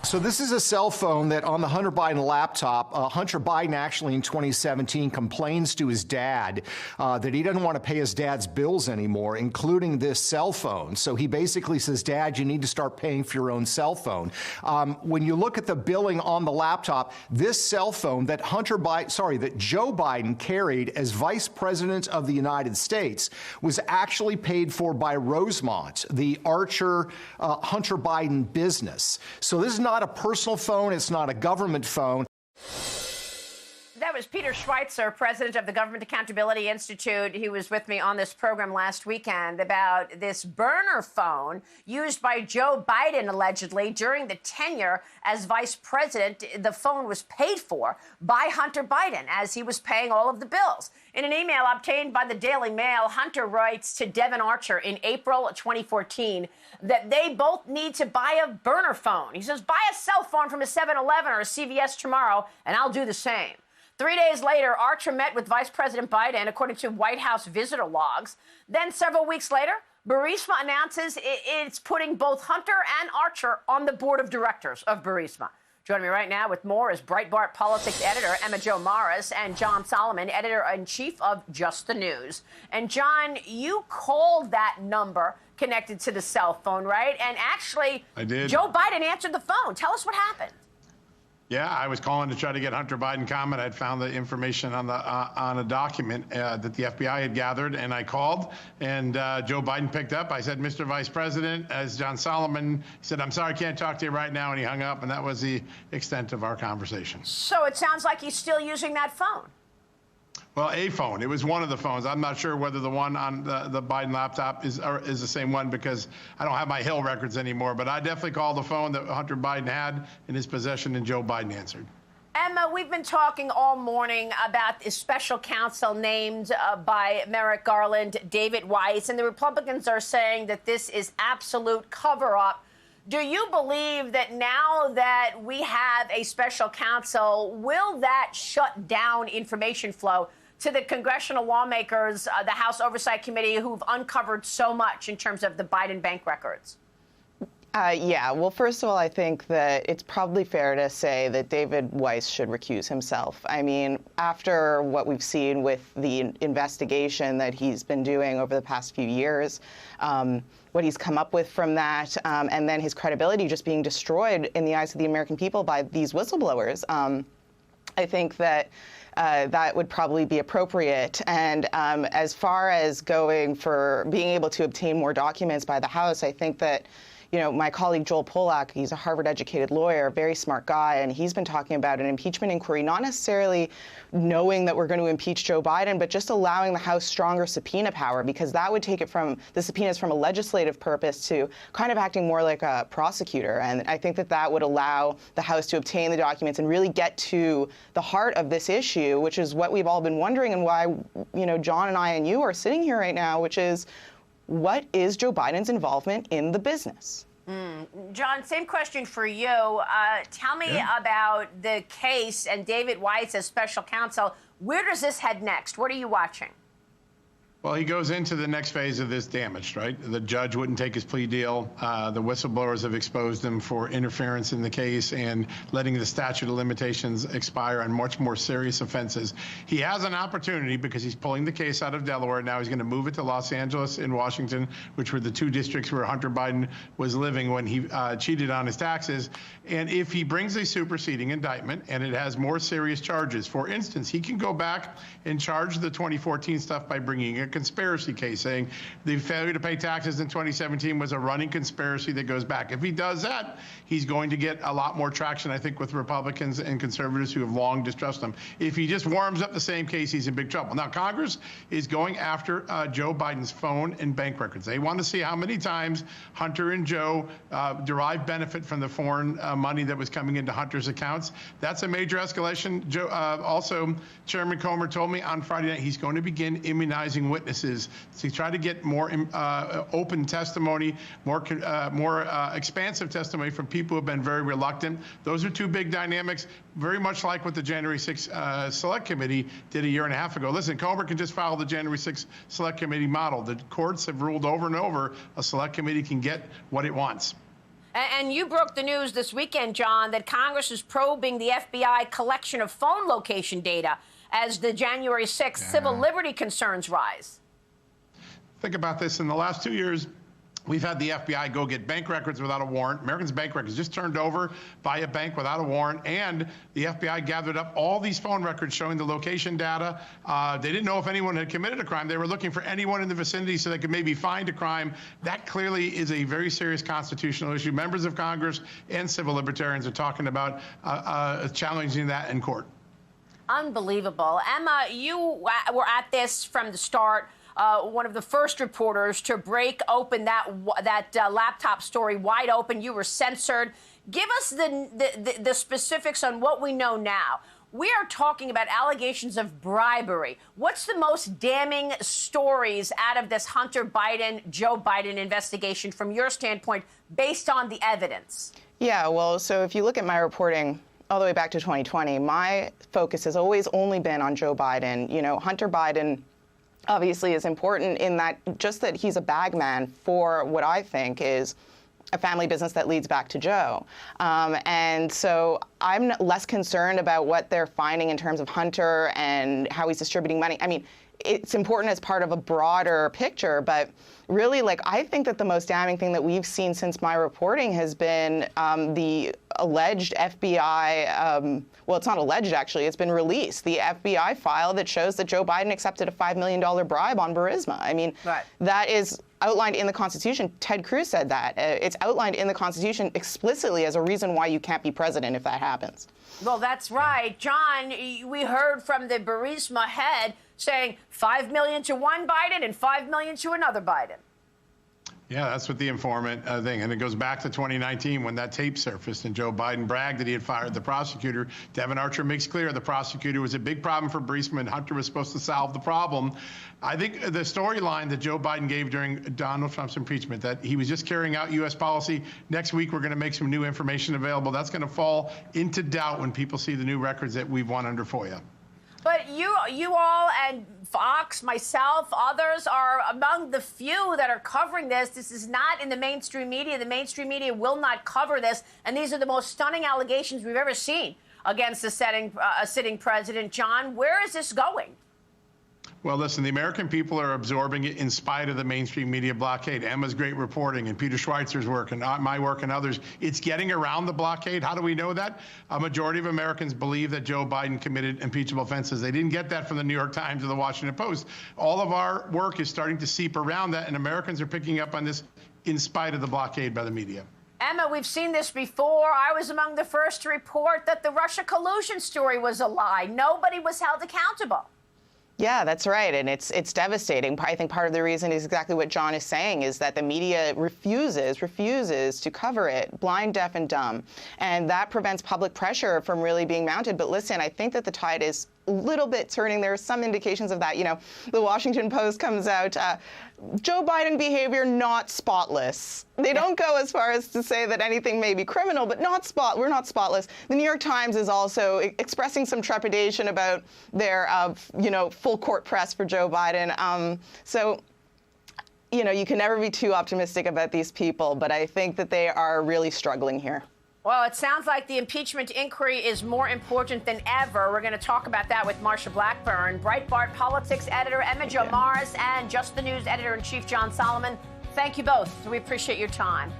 So this is a cell phone that on the Hunter Biden laptop, Hunter Biden actually in 2017 complains to his dad that he doesn't want to pay his dad's bills anymore, including this cell phone. So he basically says, Dad, you need to start paying for your own cell phone. When you look at the billing on the laptop, this cell phone that that Joe Biden carried as Vice President of the United States was actually paid for by Rosemont, the Archer Hunter Biden business. So this is not a personal phone. It's not a government phone. That was Peter Schweitzer, president of the Government Accountability Institute. He was with me on this program last weekend about this burner phone used by Joe Biden, allegedly, during the tenure as vice president. The phone was paid for by Hunter Biden as he was paying all of the bills. In an email obtained by the Daily Mail, Hunter writes to Devin Archer in April 2014 that they both need to buy a burner phone. He says, buy a cell phone from a 7-Eleven or a CVS tomorrow, and I'll do the same. 3 days later, Archer met with Vice President Biden, according to White House visitor logs. Then several weeks later, Burisma announces it's putting both Hunter and Archer on the board of directors of Burisma. Joining me right now with more is Breitbart politics editor Emma Jo Morris and John Solomon, editor-in-chief of Just the News. And John, you called that number connected to the cell phone, right? And actually, I did. Joe Biden answered the phone. Tell us what happened. Yeah, I was calling to try to get Hunter Biden comment. I'd found the information on a document that the FBI had gathered, and I called, and Joe Biden picked up. I said, Mr. Vice President, as John Solomon, he said, I'm sorry, I can't talk to you right now, and he hung up, and that was the extent of our conversation. So it sounds like he's still using that phone. Well, a phone. It was one of the phones. I'm not sure whether the one on the Biden laptop is the same one because I don't have my Hill records anymore. But I definitely called the phone that Hunter Biden had in his possession, and Joe Biden answered. Emma, we've been talking all morning about this special counsel named by Merrick Garland, David Weiss, and the Republicans are saying that this is absolute cover-up. Do you believe that now that we have a special counsel, will that shut down information flow to the congressional lawmakers, the House Oversight Committee, who've uncovered so much in terms of the Biden bank records? Yeah. Well, first of all, I think that it's probably fair to say that David Weiss should recuse himself. I mean, after what we've seen with the investigation that he's been doing over the past few years, what he's come up with from that, and then his credibility just being destroyed in the eyes of the American people by these whistleblowers, I think that that would probably be appropriate. And as far as going for being able to obtain more documents by the House, I think that, you know, my colleague Joel Pollack, he's a Harvard-educated lawyer, very smart guy, and he's been talking about an impeachment inquiry, not necessarily knowing that we're going to impeach Joe Biden, but just allowing the House stronger subpoena power, because that would take it from the subpoenas from a legislative purpose to kind of acting more like a prosecutor. And I think that that would allow the House to obtain the documents and really get to the heart of this issue, which is what we've all been wondering and why, you know, John and I and you are sitting here right now, which is, what is Joe Biden's involvement in the business? John, same question for you. Tell me about the case and David Weiss as special counsel. Where does this head next? What are you watching? Well, he goes into the next phase of this damaged, right? The judge wouldn't take his plea deal. The whistleblowers have exposed him for interference in the case and letting the statute of limitations expire on much more serious offenses. He has an opportunity because he's pulling the case out of Delaware. Now he's going to move it to Los Angeles and Washington, which were the two districts where Hunter Biden was living when he cheated on his taxes. And if he brings a superseding indictment and it has more serious charges, for instance, he can go back and charge the 2014 stuff by bringing a conspiracy case, saying the failure to pay taxes in 2017 was a running conspiracy that goes back. If he does that, he's going to get a lot more traction, I think, with Republicans and conservatives who have long distrusted him. If he just warms up the same case, he's in big trouble. Now, Congress is going after Joe Biden's phone and bank records. They want to see how many times Hunter and Joe derived benefit from the foreign money that was coming into Hunter's accounts. That's a major escalation. Also, Chairman Comer told me on Friday night he's going to begin immunizing witnesses to try to get more open testimony, more expansive testimony from people who have been very reluctant. Those are two big dynamics, very much like what the January 6th Select Committee did a year and a half ago. Listen, Comer can just follow the January 6th Select Committee model. The courts have ruled over and over a Select Committee can get what it wants. And you broke the news this weekend, John, that Congress is probing the FBI collection of phone location data as the January 6th civil liberty concerns rise. Think about this. In the last 2 years, we've had the FBI go get bank records without a warrant. Americans' bank records just turned over by a bank without a warrant. And the FBI gathered up all these phone records showing the location data. They didn't know if anyone had committed a crime. They were looking for anyone in the vicinity so they could maybe find a crime. That clearly is a very serious constitutional issue. Members of Congress and civil libertarians are talking about challenging that in court. Unbelievable. Emma, you were at this from the start. One of the first reporters to break open that laptop story wide open. You were censored. Give us the specifics on what we know now. We are talking about allegations of bribery. What's the most damning stories out of this Hunter Biden, Joe Biden investigation from your standpoint based on the evidence? Yeah, well, so if you look at my reporting all the way back to 2020, my focus has always only been on Joe Biden. You know, Hunter Biden obviously is important in that just that he's a bagman for what I think is a family business that leads back to Joe. And so I'm less concerned about what they're finding in terms of Hunter and how he's distributing money. I mean, it's important as part of a broader picture, but really, like, I think that the most damning thing that we've seen since my reporting has been the alleged FBI, well, it's not alleged, actually, it's been released, the FBI file that shows that Joe Biden accepted a $5 million bribe on Burisma. I mean, that is outlined in the Constitution. Ted Cruz said that. It's outlined in the Constitution explicitly as a reason why you can't be president if that happens. Well, that's right. John, we heard from the Burisma head saying $5 million to one Biden and $5 million to another Biden. Yeah, that's what the informant thing. And it goes back to 2019 when that tape surfaced and Joe Biden bragged that he had fired the prosecutor. Devin Archer makes clear the prosecutor was a big problem for Burisma and Hunter was supposed to solve the problem. I think the storyline that Joe Biden gave during Donald Trump's impeachment, that he was just carrying out U.S. policy. Next week, we're going to make some new information available. That's going to fall into doubt when people see the new records that we've won under FOIA. But you all and Fox, myself, others are among the few that are covering this. This is not in the mainstream media. The mainstream media will not cover this. And these are the most stunning allegations we've ever seen against a sitting president. John, where is this going? Well, listen, the American people are absorbing it in spite of the mainstream media blockade. Emma's great reporting and Peter Schweizer's work and my work and others. It's getting around the blockade. How do we know that? A majority of Americans believe that Joe Biden committed impeachable offenses. They didn't get that from the New York Times or the Washington Post. All of our work is starting to seep around that, and Americans are picking up on this in spite of the blockade by the media. Emma, we've seen this before. I was among the first to report that the Russia collusion story was a lie. Nobody was held accountable. Yeah, that's right, and it's devastating. I think part of the reason is exactly what John is saying, is that the media refuses to cover it, blind, deaf, and dumb. And that prevents public pressure from really being mounted. But listen, I think that the tide is a little bit turning. There are some indications of that. You know, the Washington Post comes out, Joe Biden behavior not spotless. They don't go as far as to say that anything may be criminal, but we're not spotless. The New York Times is also expressing some trepidation about their, full court press for Joe Biden. So, you know, you can never be too optimistic about these people, but I think that they are really struggling here. Well, it sounds like the impeachment inquiry is more important than ever. We're going to talk about that with Marsha Blackburn, Breitbart politics editor Emma Jo Morris, and Just the News editor-in-chief John Solomon. Thank you both. We appreciate your time.